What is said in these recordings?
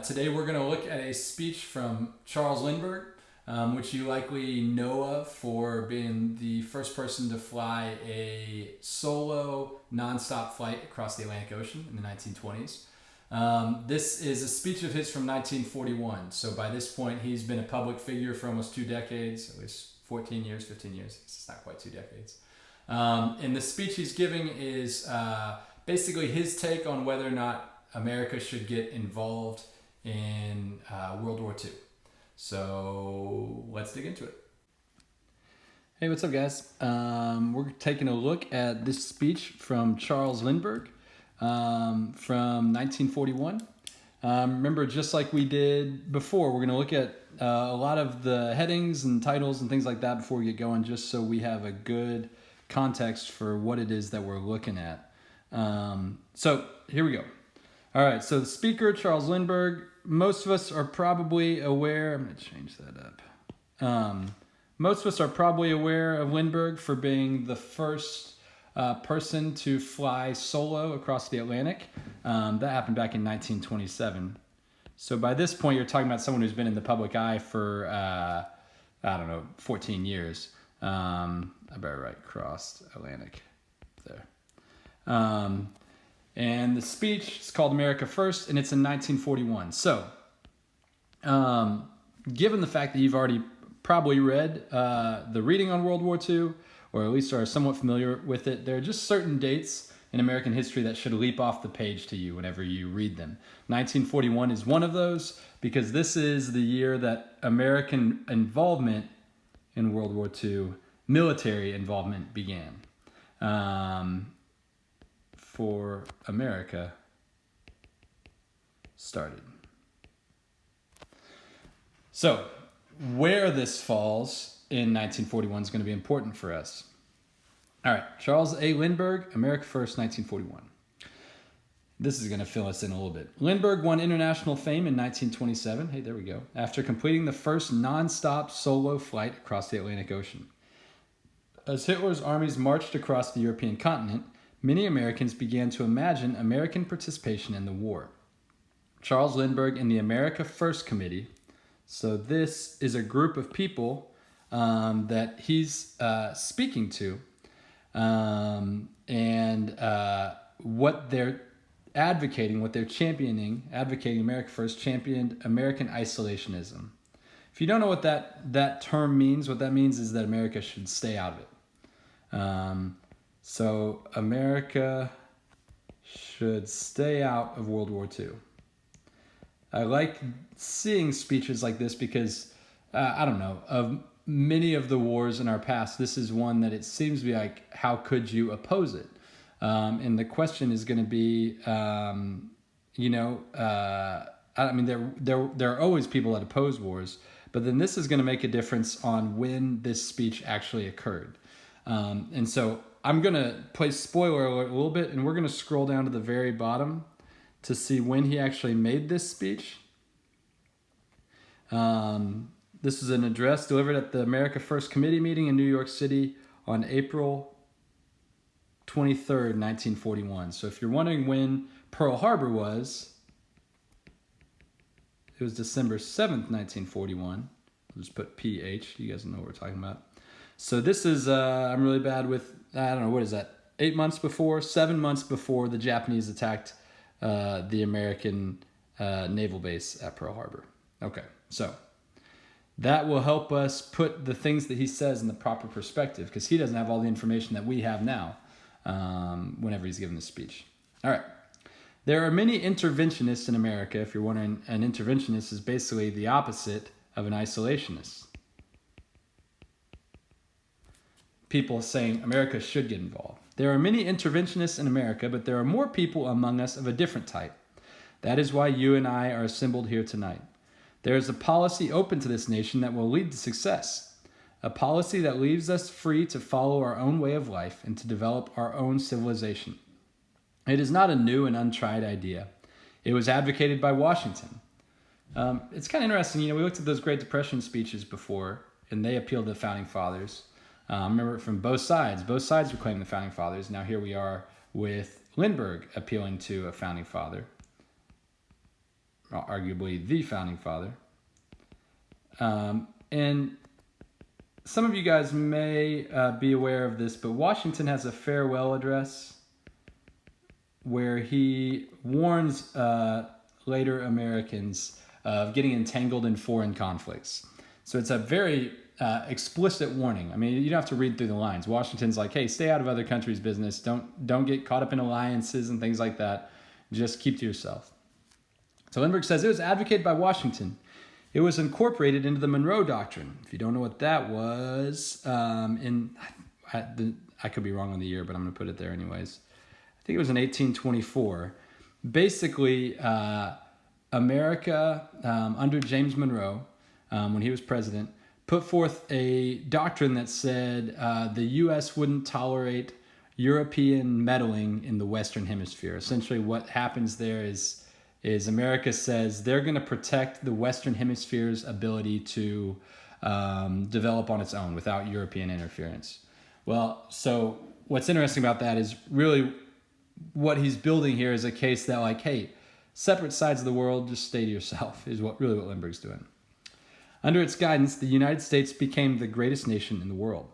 Today we're going to look at a speech from Charles Lindbergh, which you likely know of for being the first person to fly a solo nonstop flight across the Atlantic Ocean in the 1920s. This is a speech of his from 1941. So by this point, he's been a public figure for almost 2 decades, at least 14 years, 15 years. It's not quite 2 decades. And the speech he's giving is basically his take on whether or not America should get involved in World War II. So let's dig into it. Hey, what's up, guys? We're taking a look at this speech from Charles Lindbergh from 1941. Remember, just like we did before, we're going to look at a lot of the headings and titles and things like that before we get going, just so we have a good context for what it is that we're looking at. So here we go. All right, so the speaker, Charles Lindbergh, most of us are probably aware, I'm going to change that up. Most of us are probably aware of Lindbergh for being the first person to fly solo across the Atlantic. That happened back in 1927. So by this point, you're talking about someone who's been in the public eye for, 14 years. I better write crossed Atlantic there. And the speech is called America First, and it's in 1941. So, given the fact that you've already probably read the reading on World War II, or at least are somewhat familiar with it, there are just certain dates in American history that should leap off the page to you whenever you read them. 1941 is one of those, because this is the year that American involvement in World War II, military involvement, began. For America started. So, where this falls in 1941 is going to be important for us. All right, Charles A. Lindbergh, America First, 1941. This is going to fill us in a little bit. Lindbergh won international fame in 1927. Hey, there we go. After completing the first non-stop solo flight across the Atlantic Ocean. As Hitler's armies marched across the European continent, many Americans began to imagine American participation in the war. Charles Lindbergh and the America First Committee, so this is a group of people that he's speaking to, and what they're advocating, what they're championing, advocating America First, championed American isolationism. If you don't know what that term means, what that means is that America should stay out of it. So America should stay out of World War II. I like seeing speeches like this because, of many of the wars in our past, this is one that it seems to be like, how could you oppose it? And the question is going to be, there are always people that oppose wars, but then this is going to make a difference on when this speech actually occurred. And so I'm going to play spoiler alert a little bit, and we're going to scroll down to the very bottom to see when he actually made this speech. This is an address delivered at the America First Committee meeting in New York City on April 23rd, 1941. So if you're wondering when Pearl Harbor was, it was December 7th, 1941. I'll just put PH. You guys know what we're talking about. So this is, I'm really bad with, what is that? 7 months before the Japanese attacked the American naval base at Pearl Harbor. Okay, so that will help us put the things that he says in the proper perspective, because he doesn't have all the information that we have now whenever he's giving this speech. All right. There are many interventionists in America. If you're wondering, an interventionist is basically the opposite of an isolationist. People saying America should get involved. There are many interventionists in America, but there are more people among us of a different type. That is why you and I are assembled here tonight. There is a policy open to this nation that will lead to success. A policy that leaves us free to follow our own way of life and to develop our own civilization. It is not a new and untried idea. It was advocated by Washington. It's kind of interesting. We looked at those Great Depression speeches before, and they appealed to the Founding Fathers. Remember, from both sides. Both sides were claiming the Founding Fathers. Now here we are with Lindbergh appealing to a Founding Father. arguably the founding father. And some of you guys may be aware of this, but Washington has a farewell address where he warns later Americans of getting entangled in foreign conflicts. So it's a very explicit warning. I mean, you don't have to read through the lines. Washington's like, hey, stay out of other countries' business. Don't get caught up in alliances and things like that. Just keep to yourself. So Lindbergh says it was advocated by Washington. It was incorporated into the Monroe Doctrine. If you don't know what that was, I could be wrong on the year, but I'm going to put it there anyways. I think it was in 1824. Basically, America, under James Monroe, when he was president, put forth a doctrine that said the U.S. wouldn't tolerate European meddling in the Western Hemisphere. Essentially, what happens there is America says they're going to protect the Western Hemisphere's ability to develop on its own without European interference. Well, so what's interesting about that is really what he's building here is a case that, like, hey, separate sides of the world, just stay to yourself, is what Lindbergh's doing. Under its guidance, the United States became the greatest nation in the world.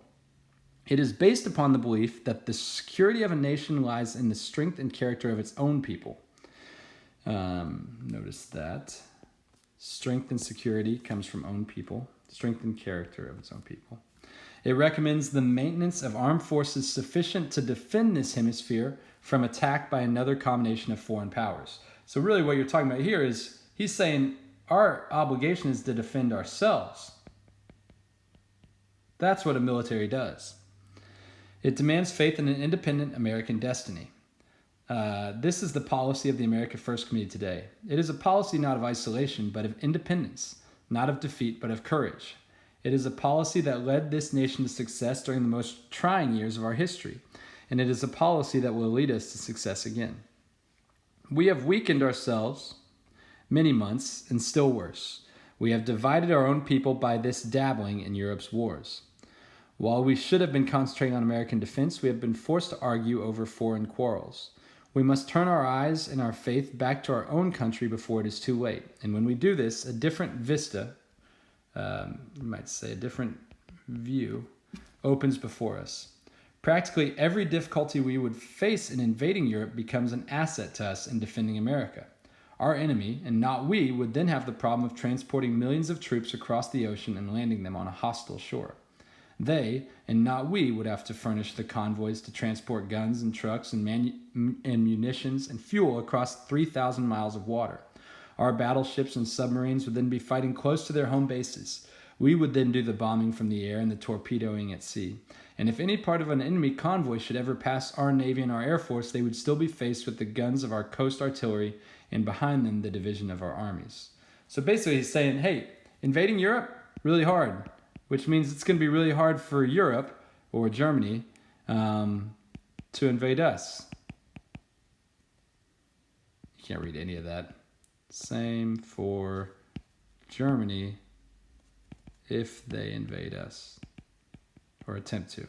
It is based upon the belief that the security of a nation lies in the strength and character of its own people. Notice that. Strength and security comes from own people. Strength and character of its own people. It recommends the maintenance of armed forces sufficient to defend this hemisphere from attack by another combination of foreign powers. So really what you're talking about here is he's saying our obligation is to defend ourselves. That's what a military does. It demands faith in an independent American destiny. This is the policy of the America First Committee today. It is a policy not of isolation, but of independence, not of defeat, but of courage. It is a policy that led this nation to success during the most trying years of our history, and it is a policy that will lead us to success again. We have weakened ourselves many months, and still worse. We have divided our own people by this dabbling in Europe's wars. While we should have been concentrating on American defense, we have been forced to argue over foreign quarrels. We must turn our eyes and our faith back to our own country before it is too late. And when we do this, a different vista, you might say a different view, opens before us. Practically every difficulty we would face in invading Europe becomes an asset to us in defending America. Our enemy, and not we, would then have the problem of transporting millions of troops across the ocean and landing them on a hostile shore. They, and not we, would have to furnish the convoys to transport guns and trucks and munitions and fuel across 3,000 miles of water. Our battleships and submarines would then be fighting close to their home bases. We would then do the bombing from the air and the torpedoing at sea. And if any part of an enemy convoy should ever pass our Navy and our Air Force, they would still be faced with the guns of our coast artillery and behind them the division of our armies. So basically he's saying, hey, invading Europe, really hard, which means it's going to be really hard for Europe or Germany to invade us. You can't read any of that. Same for Germany if they invade us or attempt to.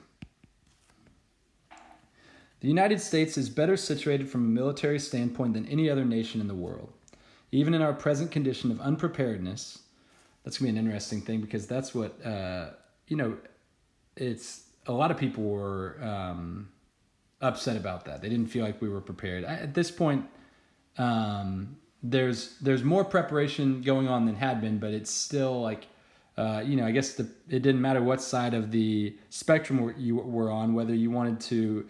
The United States is better situated from a military standpoint than any other nation in the world. Even in our present condition of unpreparedness, that's going to be an interesting thing because that's what, it's a lot of people were upset about that. They didn't feel like we were prepared. At this point, there's more preparation going on than had been, but it's still like, I guess it didn't matter what side of the spectrum you were on, whether you wanted to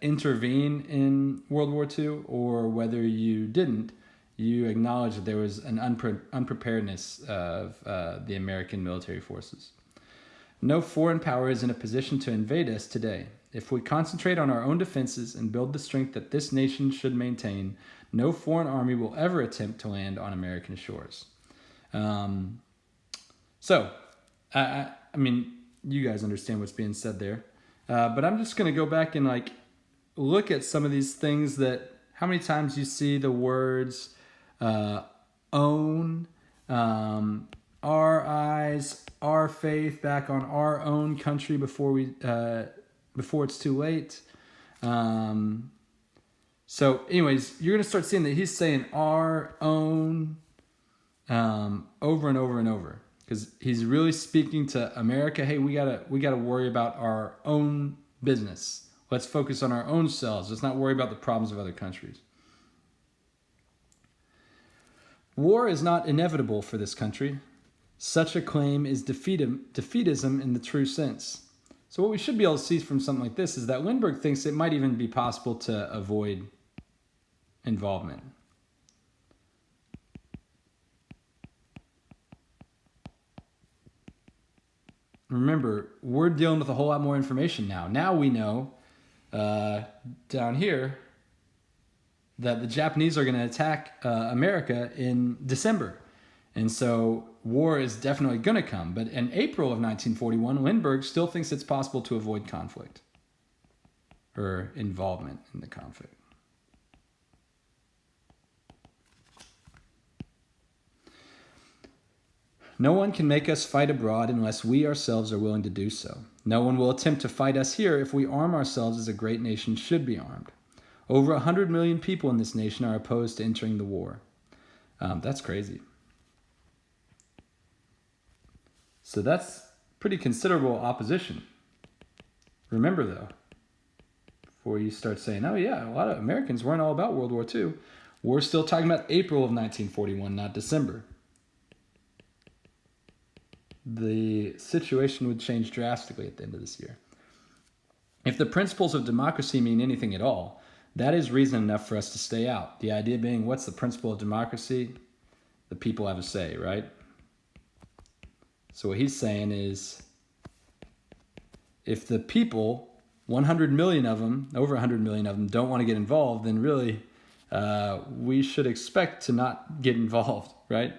intervene in World War II or whether you didn't. You acknowledge that there was an unpreparedness of the American military forces. No foreign power is in a position to invade us today. If we concentrate on our own defenses and build the strength that this nation should maintain, no foreign army will ever attempt to land on American shores. So, I mean, you guys understand what's being said there. But I'm just going to go back and look at some of these things that, how many times you see the words own, our eyes, our faith back on our own country before it's too late. So anyways, you're going to start seeing that he's saying our own over and over and over, because he's really speaking to America. Hey, we gotta worry about our own business. Let's focus on our own selves. Let's not worry about the problems of other countries. War is not inevitable for this country. Such a claim is defeatism in the true sense. So what we should be able to see from something like this is that Lindbergh thinks it might even be possible to avoid involvement. Remember, we're dealing with a whole lot more information now. Now we know down here that the Japanese are going to attack America in December. And so war is definitely going to come. But in April of 1941, Lindbergh still thinks it's possible to avoid conflict or involvement in the conflict. No one can make us fight abroad unless we ourselves are willing to do so. No one will attempt to fight us here if we arm ourselves as a great nation should be armed. Over 100 million people in this nation are opposed to entering the war. That's crazy. So that's pretty considerable opposition. Remember, though, before you start saying, oh yeah, a lot of Americans weren't all about World War II, we're still talking about April of 1941, not December. The situation would change drastically at the end of this year. If the principles of democracy mean anything at all, that is reason enough for us to stay out. The idea being, what's the principle of democracy? The people have a say, right? So what he's saying is, if the people, 100 million of them, over 100 million of them, don't want to get involved, then really we should expect to not get involved, right?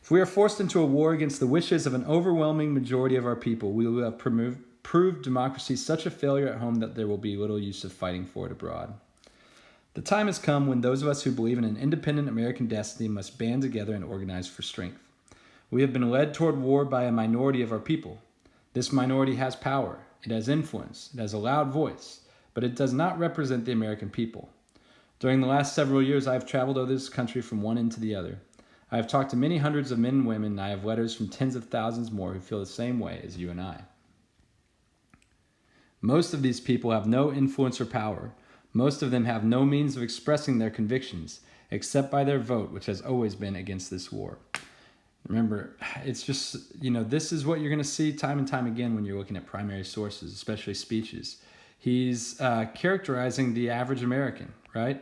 If we are forced into a war against the wishes of an overwhelming majority of our people, we will have proved democracy such a failure at home that there will be little use of fighting for it abroad. The time has come when those of us who believe in an independent American destiny must band together and organize for strength. We have been led toward war by a minority of our people. This minority has power, it has influence, it has a loud voice, but it does not represent the American people. During the last several years, I have traveled over this country from one end to the other. I have talked to many hundreds of men and women, and I have letters from tens of thousands more who feel the same way as you and I. Most of these people have no influence or power. Most of them have no means of expressing their convictions, except by their vote, which has always been against this war. Remember, it's just, this is what you're going to see time and time again when you're looking at primary sources, especially speeches. He's characterizing the average American, right?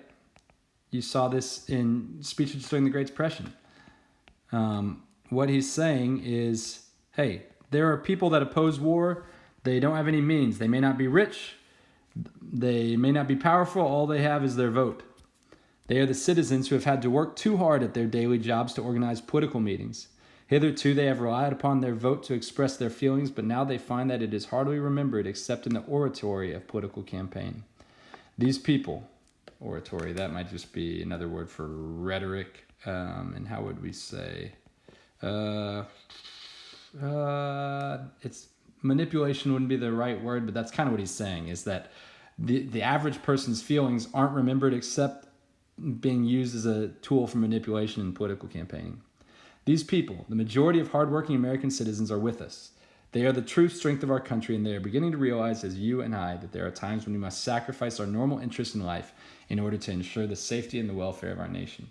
You saw this in speeches during the Great Depression. What he's saying is, hey, there are people that oppose war. They don't have any means. They may not be rich. They may not be powerful. All they have is their vote. They are the citizens who have had to work too hard at their daily jobs to organize political meetings. Hitherto, they have relied upon their vote to express their feelings, but now they find that it is hardly remembered except in the oratory of political campaign. These people, oratory, that might just be another word for rhetoric, and how would we say? It's manipulation wouldn't be the right word, but that's kind of what he's saying, is that the average person's feelings aren't remembered except being used as a tool for manipulation in political campaigning. These people, the majority of hardworking American citizens, are with us. They are the true strength of our country, and they are beginning to realize, as you and I, that there are times when we must sacrifice our normal interests in life in order to ensure the safety and the welfare of our nation.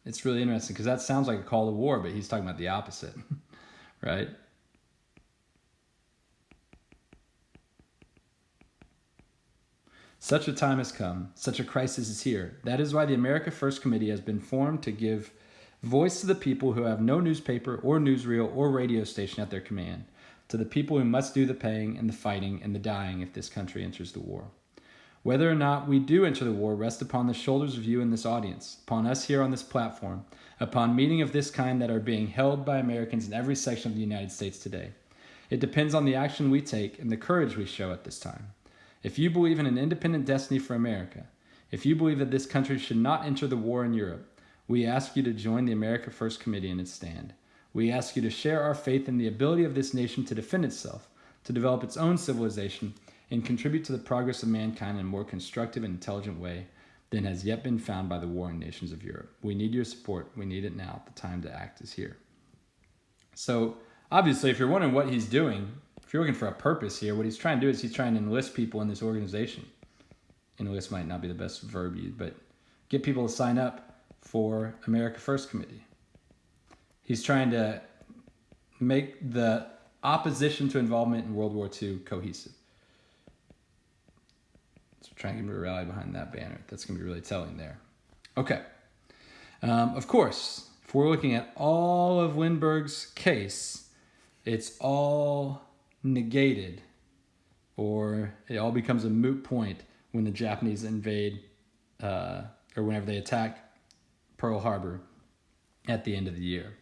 It's really interesting because that sounds like a call to war, but he's talking about the opposite, right? Such a time has come. Such a crisis is here. That is why the America First Committee has been formed to give voice to the people who have no newspaper or newsreel or radio station at their command, to the people who must do the paying and the fighting and the dying if this country enters the war. Whether or not we do enter the war rests upon the shoulders of you in this audience, upon us here on this platform, upon meetings of this kind that are being held by Americans in every section of the United States today. It depends on the action we take and the courage we show at this time. If you believe in an independent destiny for America, if you believe that this country should not enter the war in Europe, we ask you to join the America First Committee in its stand. We ask you to share our faith in the ability of this nation to defend itself, to develop its own civilization, and contribute to the progress of mankind in a more constructive and intelligent way, than has yet been found by the warring nations of Europe. We need your support. We need it now. The time to act is here. So obviously, if you're wondering what he's doing, if you're looking for a purpose here, what he's trying to do is he's trying to enlist people in this organization. Enlist might not be the best verb used, but get people to sign up for America First Committee. He's trying to make the opposition to involvement in World War II cohesive. So trying to get them to rally behind that banner. That's going to be really telling there. Okay. Of course, if we're looking at all of Lindbergh's case, it's all negated, or it all becomes a moot point when the Japanese invade, or whenever they attack Pearl Harbor at the end of the year.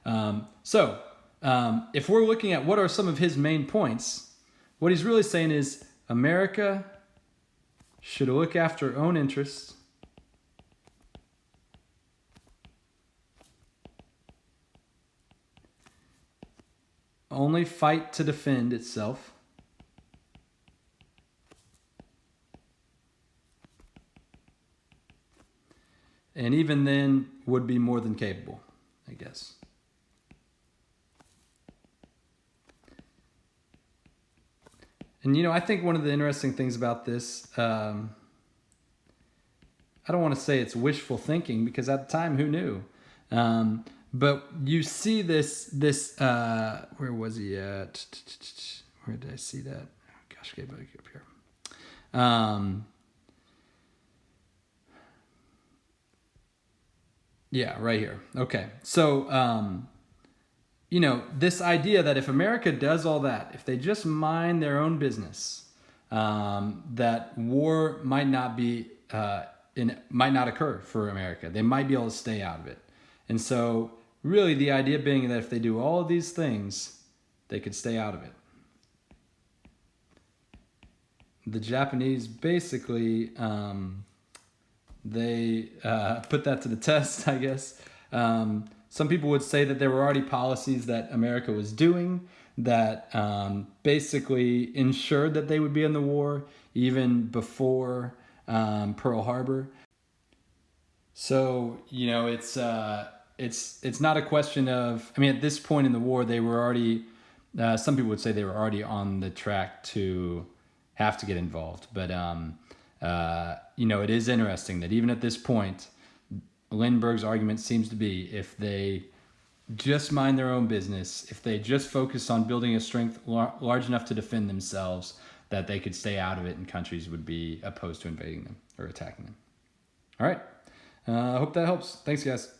If we're looking at what are some of his main points, what he's really saying is America should look after her own interests, only fight to defend itself, and even then would be more than capable, I guess. And, I think one of the interesting things about this, I don't want to say it's wishful thinking, because at the time, who knew? But you see this, where was he at? Where did I see that? Oh, gosh, get back up here. Yeah, right here. Okay. So, this idea that if America does all that, if they just mind their own business, that war might not occur for America. They might be able to stay out of it. And so really the idea being that if they do all of these things, they could stay out of it. The Japanese basically, they put that to the test, I guess. Some people would say that there were already policies that America was doing that basically ensured that they would be in the war even before Pearl Harbor. So, it's not a question of, at this point in the war, they were already, some people would say they were already on the track to have to get involved. But, it is interesting that even at this point, Lindbergh's argument seems to be if they just mind their own business, if they just focus on building a strength large enough to defend themselves, that they could stay out of it and countries would be opposed to invading them or attacking them. All right. I hope that helps. Thanks, guys.